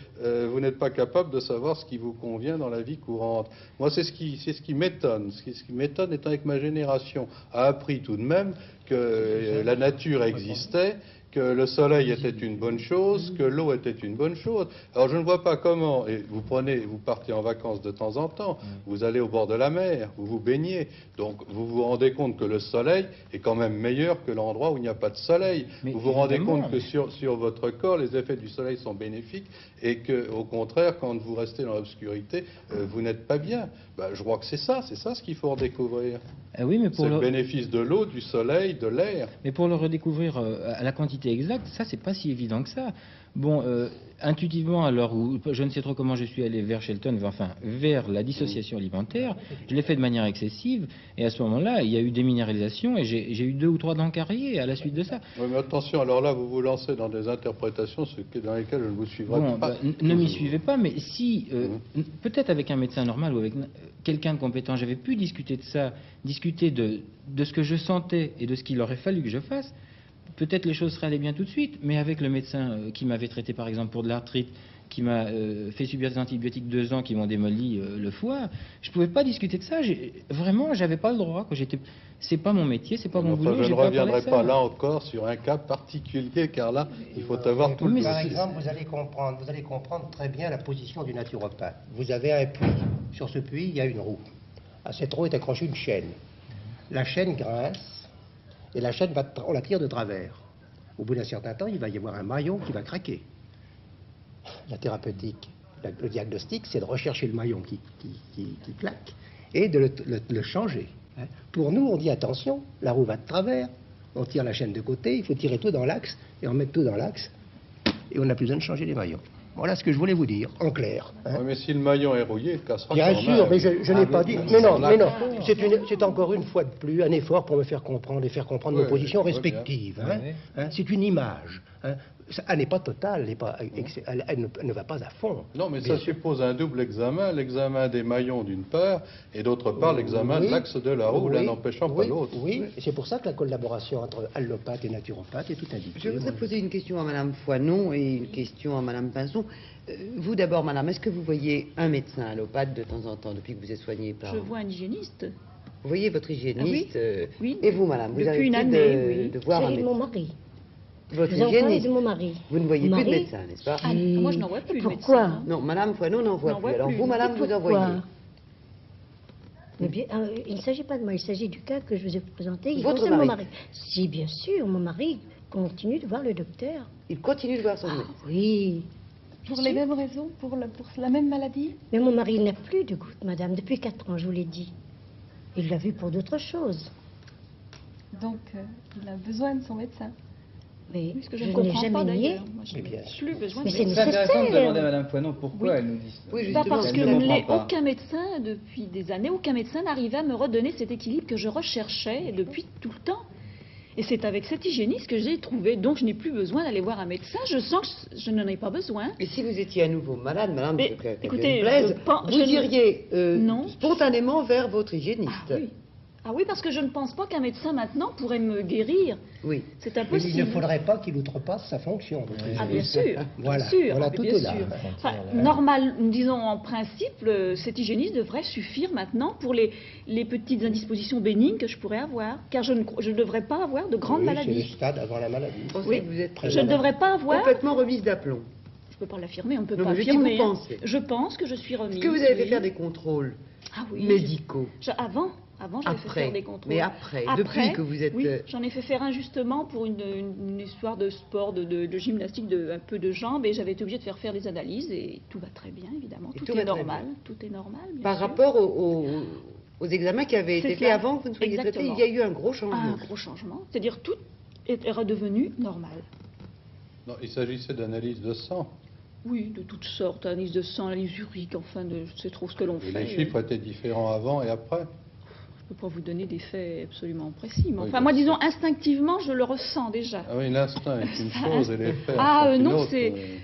vous n'êtes pas capable de savoir ce qui vous convient dans la vie courante. Moi, c'est ce qui m'étonne. Ce qui m'étonne, étant que ma génération a appris tout de même que la nature existait, que le soleil était une bonne chose, que l'eau était une bonne chose. Alors je ne vois pas comment, et vous partez en vacances de temps en temps, vous allez au bord de la mer, vous vous baignez, donc vous vous rendez compte que le soleil est quand même meilleur que l'endroit où il n'y a pas de soleil. Vous vous rendez compte que sur votre corps, les effets du soleil sont bénéfiques, et que, au contraire, quand vous restez dans l'obscurité, vous n'êtes pas bien. Je crois que c'est ça ce qu'il faut redécouvrir. Oui, mais pour c'est le bénéfice de l'eau, du soleil, de l'air. Mais pour le redécouvrir à la quantité exacte, ça c'est pas si évident que ça. Bon, intuitivement, alors je ne sais trop comment je suis allé vers Shelton, vers la dissociation alimentaire, je l'ai fait de manière excessive, et à ce moment-là, il y a eu des minéralisations, et j'ai eu 2 ou 3 dents carriées à la suite de ça. Oui, mais attention, alors là, vous vous lancez dans des interprétations dans lesquelles je ne vous suivrai pas. Ne m'y suivez pas, mais si, peut-être avec un médecin normal ou avec quelqu'un de compétent, j'avais pu discuter de ça, discuter de ce que je sentais et de ce qu'il aurait fallu que je fasse, peut-être les choses seraient allées bien tout de suite, mais avec le médecin qui m'avait traité par exemple pour de l'arthrite, qui m'a fait subir des antibiotiques 2 ans qui m'ont démoli le foie, je pouvais pas discuter de ça. Vraiment, j'avais pas le droit. C'est pas mon métier, c'est pas mon boulot. Je ne reviendrai pas là encore sur un cas particulier, car là, il faut avoir tout le. Par exemple, vous allez comprendre très bien la position du naturopathe. Vous avez un puits. Sur ce puits, il y a une roue. À cette roue est accrochée une chaîne. La chaîne grince. Et la chaîne, on la tire de travers. Au bout d'un certain temps, il va y avoir un maillon qui va craquer. La thérapeutique, le diagnostic, c'est de rechercher le maillon qui claque et de le changer. Pour nous, on dit attention, la roue va de travers, on tire la chaîne de côté, il faut tirer tout dans l'axe, et on met tout dans l'axe, et on n'a plus besoin de changer les maillons. Voilà ce que je voulais vous dire, en clair. Hein. Ouais, mais si le maillon est rouillé, il cassera Bien quand sûr, même. mais je n'ai pas dit... Mais non, c'est encore une fois de plus un effort pour me faire comprendre et faire comprendre nos positions respectives. Hein. Hein, c'est une image. Hein. Elle n'est pas totale, elle ne va pas à fond. Non, mais ça suppose un double examen, l'examen des maillons d'une part, et d'autre part l'examen de l'axe de la roue, l'un n'empêchant pas l'autre. Oui, et c'est pour ça que la collaboration entre allopathe et naturopathe est tout indiquée. Je voudrais poser une question à Madame Foinon et une question à Madame Pinson. Vous d'abord, Madame, est-ce que vous voyez un médecin allopathe de temps en temps depuis que vous êtes soignée par... Je vois un hygiéniste. Vous voyez votre hygiéniste oui. Et vous, Madame, vous Depuis avez une année, de voir un C'est médecin. mon mari. Votre Vous en parlez hygiéniste. de mon mari. Vous ne voyez Mon plus de mari médecin, n'est-ce pas? Ah, moi, je n'en vois plus de Pourquoi médecin. Non, Madame Foinon n'en voit N'en plus. voit Alors plus. vous, Madame, vous en Pourquoi? voyez. Mais bien, il ne s'agit pas de moi, il s'agit du cas que je vous ai présenté. Il Votre concerne mon mari. mari. Si, bien sûr, mon mari continue de voir le docteur. Il continue de voir son médecin. Oui. Pour les mêmes raisons, pour la même maladie? Mais mon mari n'a plus de goutte, madame, depuis 4 ans, je vous l'ai dit. Il l'a vu pour d'autres choses. Donc, il a besoin de son médecin. Mais Parce que je je ne n'ai comprends pas jamais nié. d'ailleurs. Moi, je n'ai plus besoin Mais de c'est C'est intéressant de nécessaire. demander à Madame Foinon pourquoi elle nous dit ça. Oui, Pas justement, parce elle que ne comprend les- pas. aucun médecin, depuis des années, aucun médecin n'arrivait à me redonner cet équilibre que je recherchais depuis tout le temps. Et c'est avec cet hygiéniste que j'ai trouvé. Donc je n'ai plus besoin d'aller voir un médecin. Je sens que je n'en ai pas besoin. Et si vous étiez à nouveau malade, Madame, Mais, que écoutez, me plaise, je pense- vous je ne- iriez Non. spontanément vers votre hygiéniste. Ah oui. Ah oui, parce que je ne pense pas qu'un médecin maintenant pourrait me guérir. Oui. C'est Mais impossible. il ne faudrait pas qu'il outrepasse sa fonction. Ah bien sûr, Voilà, bien sûr, voilà, ah, tout bien est là. sûr. Enfin, normal, disons en principe, cet hygiéniste devrait suffire maintenant pour les petites indispositions bénignes que je pourrais avoir, car je ne devrais pas avoir de grandes Oui, c'est le maladies. stade avant la maladie. Pensez Oui. que vous êtes Très Je ne bien. devrais pas avoir. complètement remise d'aplomb. Je ne peux pas l'affirmer, on ne peut Non, pas mais je dis, affirmer. vous hein. pensez. Je pense que je suis remise. Est-ce que vous avez fait oui. faire des contrôles Ah oui. médicaux Avant, j'avais fait Après. faire des contrôles. Mais après, depuis que vous êtes, Oui, j'en ai fait faire un justement pour une histoire de sport, de gymnastique, un peu de jambes, et j'avais été obligée de faire des analyses, et tout va très bien, évidemment. Et Tout tout va est très normal, bien. tout est normal. bien par sûr. rapport aux examens qui avaient C'est été faits ça. avant que vous ne soyez traité, Exactement. il y a eu un gros Un changement. gros changement. C'est-à-dire tout est redevenu normal. Non, il s'agissait d'analyse de sang. Oui, de toutes sortes, analyse de sang, analyse urique, enfin, je sais trop ce que l'on Et fait. les chiffres étaient différents avant et après. Je ne peux pas vous donner des faits absolument précis. Mais Oui, enfin, bien moi, sûr. disons, instinctivement, je le ressens déjà. Ah oui, l'instinct est une chose et les faits Ah sont une non, autre.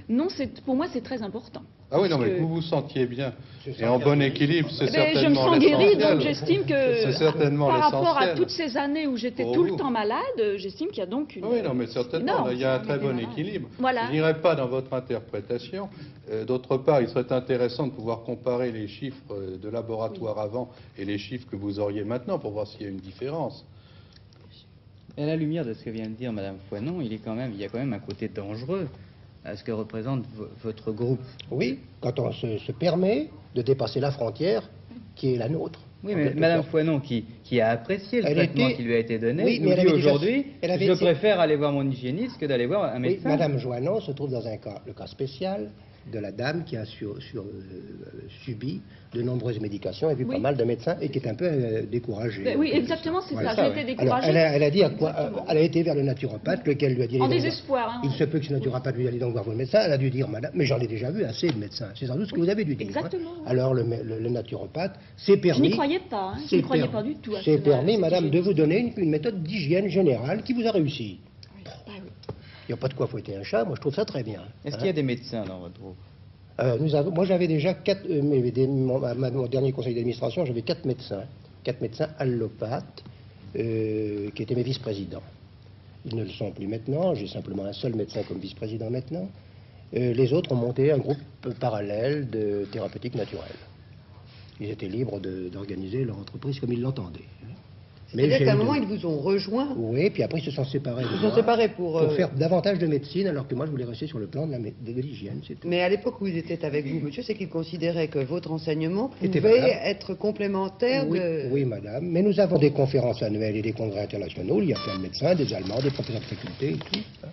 non, pour moi, c'est très important. Ah oui, non, mais Parce que que- vous vous sentiez bien C'est et en ça. bon équilibre, c'est Eh ben, je me certainement sens guérie, l'essentiel. donc j'estime que C'est certainement par rapport à l'essentiel. toutes ces années où j'étais Pour tout le vous. temps malade, j'estime qu'il y a donc une... Ah oui, non, mais certainement, énorme. là, il y a un très bon Voilà. équilibre. Voilà. Je n'irai pas dans votre interprétation. D'autre part, il serait intéressant de pouvoir comparer les chiffres de laboratoire avant et les chiffres que vous auriez maintenant pour voir s'il y a une différence. Et à la lumière de ce que vient de dire Madame Foinon, il y a quand même un côté dangereux à ce que représente votre groupe. Oui, quand on se permet de dépasser la frontière qui est la nôtre. Oui, en mais quelque Madame sorte. Foinon, qui a apprécié le Elle traitement était- qui lui a été donné, Oui, mais nous elle dit avait déjà- aujourd'hui, elle avait- je préfère aller voir mon hygiéniste que d'aller voir un Oui, médecin. Madame Joannon se trouve dans le cas spécial de la dame qui a subi de nombreuses médications et vu Oui. pas mal de médecins et qui est un peu découragée. Ben oui, en quelque exactement, sorte. c'est Voilà. ça. J'ai été Alors, découragée. elle a dit à quoi Exactement. elle a été vers le naturopathe, lequel lui a dit En allez donc désespoir, hein. Il se peut que ce naturopathe lui allez donc voir votre médecin. Elle a dû dire madame, mais j'en ai déjà vu assez de médecins. C'est sans doute ce que vous avez dû dire. exactement. Alors le naturopathe s'est permis. Je n'y croyais pas, hein. Je s'est n'y croyais per- pas du tout à s'est ce- permis, cette madame, de hygiène. vous donner une méthode d'hygiène générale qui vous a réussi. Oui, bah oui. Il n'y a pas de quoi fouetter un chat, moi je trouve ça très bien. Est-ce Hein. qu'il y a des médecins dans votre groupe? Moi j'avais déjà mon dernier conseil d'administration, j'avais 4 médecins allopathes qui étaient mes vice-présidents. Ils ne le sont plus maintenant, j'ai simplement un seul médecin comme vice-président maintenant. Les autres ont monté un groupe parallèle de thérapeutique naturelle. Ils étaient libres d'organiser leur entreprise comme ils l'entendaient. C'est-à-dire j'ai qu'à un eu moment, de- ils vous ont rejoint. Oui, puis après ils se sont séparés. de Ils se moi sont séparés pour... faire davantage de médecine, alors que moi je voulais rester sur le plan de l'hygiène, c'est tout. Mais à l'époque où ils étaient avec vous, monsieur, c'est qu'ils considéraient que votre enseignement Était pouvait valable. être complémentaire Oui, de... oui, madame. Mais nous avons des conférences annuelles et des congrès internationaux. Il y a plein de médecins, des Allemands, des professeurs de faculté et tout. Hein.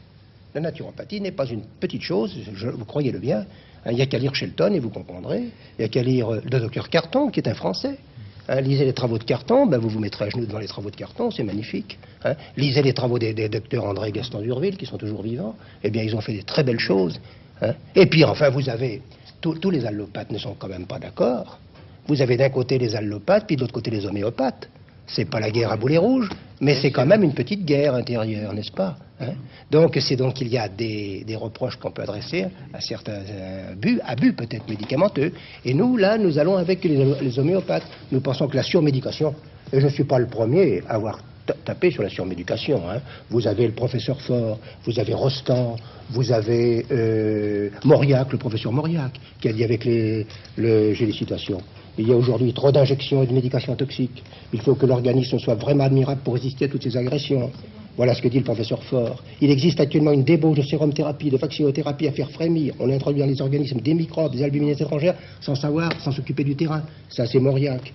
La naturopathie n'est pas une petite chose, vous croyez-le bien. Hein, il n'y a qu'à lire Shelton et vous comprendrez. Il n'y a qu'à lire le docteur Carton, qui est un Français. Hein, lisez les travaux de Carton, ben vous vous mettrez à genoux devant les travaux de Carton, c'est magnifique. Hein. Lisez les travaux des docteurs André et Gaston Durville, qui sont toujours vivants. Eh bien, ils ont fait des très belles choses. hein. Et puis, enfin, vous avez... Tous les allopathes ne sont quand même pas d'accord. Vous avez d'un côté les allopathes, puis de l'autre côté les homéopathes. C'est pas la guerre à boulet rouge, mais c'est quand même une petite guerre intérieure, n'est-ce pas, hein? Donc c'est donc qu'il y a des reproches qu'on peut adresser à certains abus peut-être médicamenteux. Et nous, là, nous allons avec les homéopathes. Nous pensons que la surmédication, et je ne suis pas le premier à avoir tapé sur la surmédication, hein. Vous avez le professeur Faure, vous avez Rostand, vous avez Mauriac, le professeur Mauriac, qui a dit avec j'ai les citations. Il y a aujourd'hui trop d'injections et de médications toxiques. Il faut que l'organisme soit vraiment admirable pour résister à toutes ces agressions. Voilà ce que dit le professeur Faure. Il existe actuellement une débauche de sérum-thérapie, de vacciноthérapie à faire frémir. On introduit dans les organismes des microbes, des albumineuses étrangères, sans savoir, sans s'occuper du terrain. Ça, c'est Mauriac,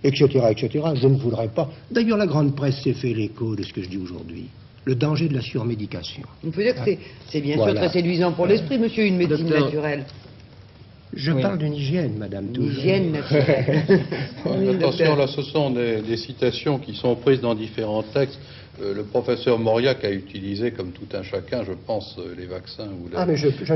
etc., etc. Je ne voudrais pas. D'ailleurs, la grande presse s'est fait l'écho de ce que je dis aujourd'hui. Le danger de la surmédication. On peut dire que c'est bien sûr très séduisant pour l'esprit, monsieur, une médecine naturelle. Je parle d'une hygiène, madame. Une hygiène naturelle. Attention, là, ce sont des citations qui sont prises dans différents textes. Le professeur Mauriac a utilisé, comme tout un chacun, je pense, les vaccins ou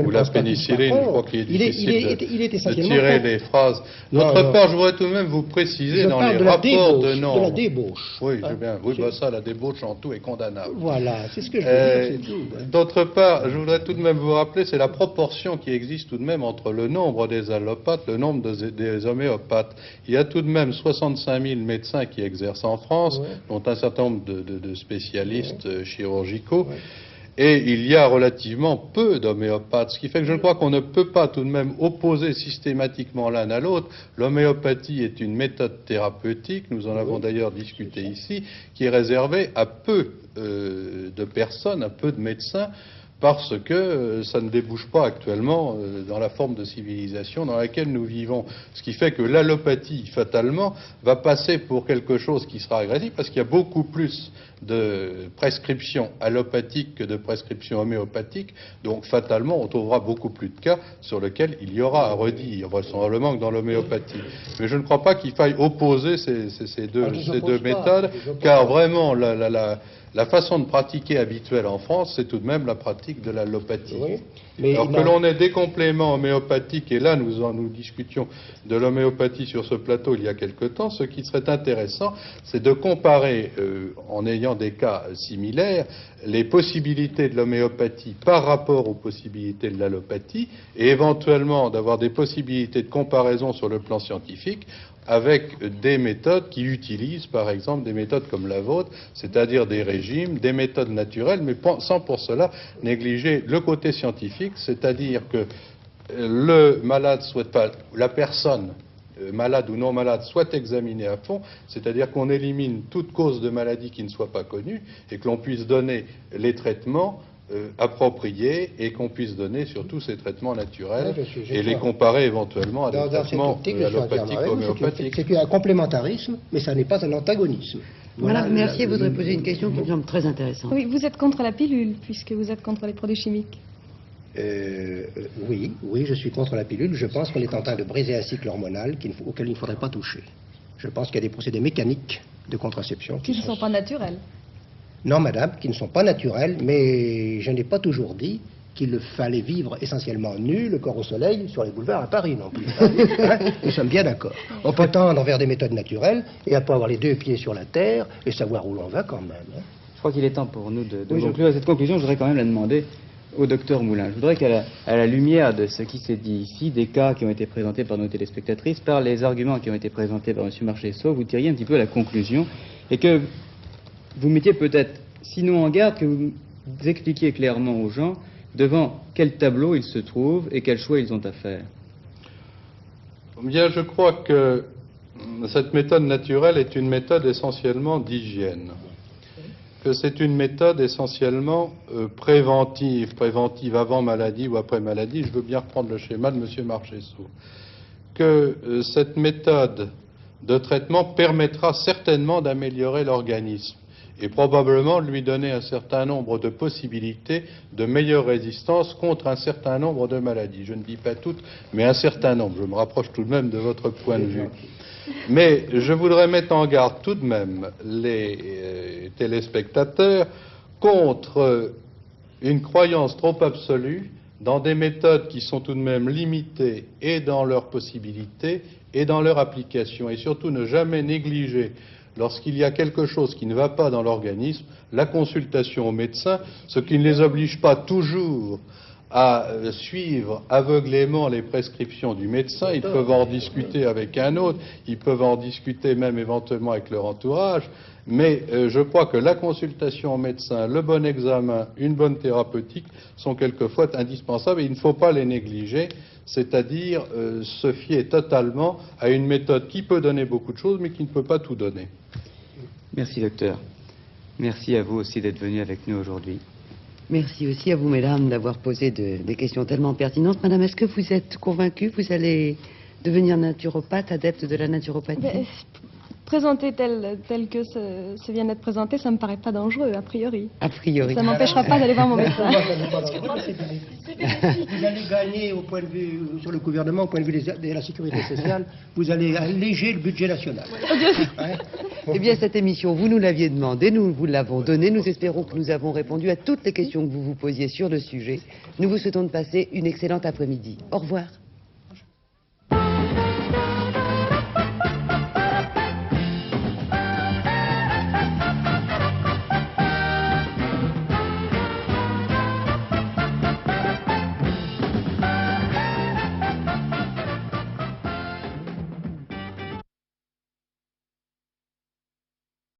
la pénicilline. Je crois qu'il est difficile de tirer les phrases. D'autre part, je voudrais tout de même vous préciser dans les rapports de nombre. De la débauche. Oui, j'ai bien. Oui, ça, la débauche en tout est condamnable. Voilà, c'est ce que je veux dire. D'autre part, je voudrais tout de même vous rappeler, c'est la proportion qui existe tout de même entre le nombre des allopathes, le nombre des homéopathes. Il y a tout de même 65 000 médecins qui exercent en France, dont un certain nombre de spécialistes chirurgicaux, et il y a relativement peu d'homéopathes, ce qui fait que je crois qu'on ne peut pas tout de même opposer systématiquement l'un à l'autre. L'homéopathie est une méthode thérapeutique, nous en avons d'ailleurs discuté ici, qui est réservée à peu de personnes, à peu de médecins, parce que ça ne débouche pas actuellement dans la forme de civilisation dans laquelle nous vivons. Ce qui fait que l'allopathie, fatalement, va passer pour quelque chose qui sera agressif, parce qu'il y a beaucoup plus de prescriptions allopathiques que de prescriptions homéopathiques, donc fatalement on trouvera beaucoup plus de cas sur lesquels il y aura à redire, vraisemblablement que dans l'homéopathie. Mais je ne crois pas qu'il faille opposer ces deux méthodes, car vraiment la façon de pratiquer habituelle en France, c'est tout de même la pratique de l'allopathie. Oui, alors que l'on ait des compléments homéopathiques, et là nous discutions de l'homéopathie sur ce plateau il y a quelque temps, ce qui serait intéressant, c'est de comparer, en ayant des cas similaires, les possibilités de l'homéopathie par rapport aux possibilités de l'allopathie, et éventuellement d'avoir des possibilités de comparaison sur le plan scientifique, avec des méthodes qui utilisent, par exemple, des méthodes comme la vôtre, c'est-à-dire des régimes, des méthodes naturelles, mais sans pour cela négliger le côté scientifique, c'est-à-dire que le malade souhaite pas, la personne malade ou non malade soit examinée à fond, c'est-à-dire qu'on élimine toute cause de maladie qui ne soit pas connue et que l'on puisse donner les traitements appropriés et qu'on puisse donner surtout ces traitements naturels et les comparer éventuellement à des traitements allopathiques ou homéopathiques. C'est un complémentarisme, mais ça n'est pas un antagonisme. Voilà, Madame Mercier voudrait poser une question qui me semble très intéressante. Oui, vous êtes contre la pilule, puisque vous êtes contre les produits chimiques. Oui, je suis contre la pilule. Je pense qu'on est en train de briser un cycle hormonal auquel il ne faudrait pas toucher. Je pense qu'il y a des procédés mécaniques de contraception qui ne sont pas naturels. Non, madame, qui ne sont pas naturels, mais je n'ai pas toujours dit qu'il fallait vivre essentiellement nu, le corps au soleil, sur les boulevards à Paris non plus. Nous sommes bien d'accord. On peut tendre vers des méthodes naturelles et après avoir les deux pieds sur la terre et savoir où l'on va quand même. Je crois qu'il est temps pour nous de conclure. Cette conclusion, je voudrais quand même la demander au docteur Moulin. Je voudrais qu'à la lumière de ce qui s'est dit ici, des cas qui ont été présentés par nos téléspectatrices, par les arguments qui ont été présentés par M. Marchessault, vous tiriez un petit peu la conclusion et que vous mettiez peut-être, sinon en garde, que vous expliquiez clairement aux gens devant quel tableau ils se trouvent et quel choix ils ont à faire. Bien, je crois que cette méthode naturelle est une méthode essentiellement d'hygiène. Que c'est une méthode essentiellement préventive avant maladie ou après maladie. Je veux bien reprendre le schéma de M. Marchessault. Que cette méthode de traitement permettra certainement d'améliorer l'organisme et probablement de lui donner un certain nombre de possibilités de meilleure résistance contre un certain nombre de maladies. Je ne dis pas toutes, mais un certain nombre. Je me rapproche tout de même de votre point de vue. Mais je voudrais mettre en garde tout de même les téléspectateurs contre une croyance trop absolue dans des méthodes qui sont tout de même limitées et dans leurs possibilités et dans leur application. Et surtout ne jamais négliger, lorsqu'il y a quelque chose qui ne va pas dans l'organisme, la consultation au médecin, ce qui ne les oblige pas toujours à suivre aveuglément les prescriptions du médecin. Ils peuvent en discuter avec un autre, ils peuvent en discuter même éventuellement avec leur entourage, mais je crois que la consultation au médecin, le bon examen, une bonne thérapeutique sont quelquefois indispensables et il ne faut pas les négliger, c'est-à-dire se fier totalement à une méthode qui peut donner beaucoup de choses mais qui ne peut pas tout donner. Merci docteur. Merci à vous aussi d'être venu avec nous aujourd'hui. Merci aussi à vous, mesdames, d'avoir posé des questions tellement pertinentes. Madame, est-ce que vous êtes convaincue que vous allez devenir naturopathe, adepte de la naturopathie? Présenter tel que ce vient d'être présenté, ça me paraît pas dangereux, a priori. A priori. Ça m'empêchera pas d'aller voir mon médecin. Vous allez gagner au point de vue, sur le gouvernement, au point de vue de la sécurité sociale, vous allez alléger le budget national. Ouais. Eh bien, cette émission, vous nous l'aviez demandé, nous vous l'avons donnée. Nous espérons que nous avons répondu à toutes les questions que vous vous posiez sur le sujet. Nous vous souhaitons de passer une excellente après-midi. Au revoir.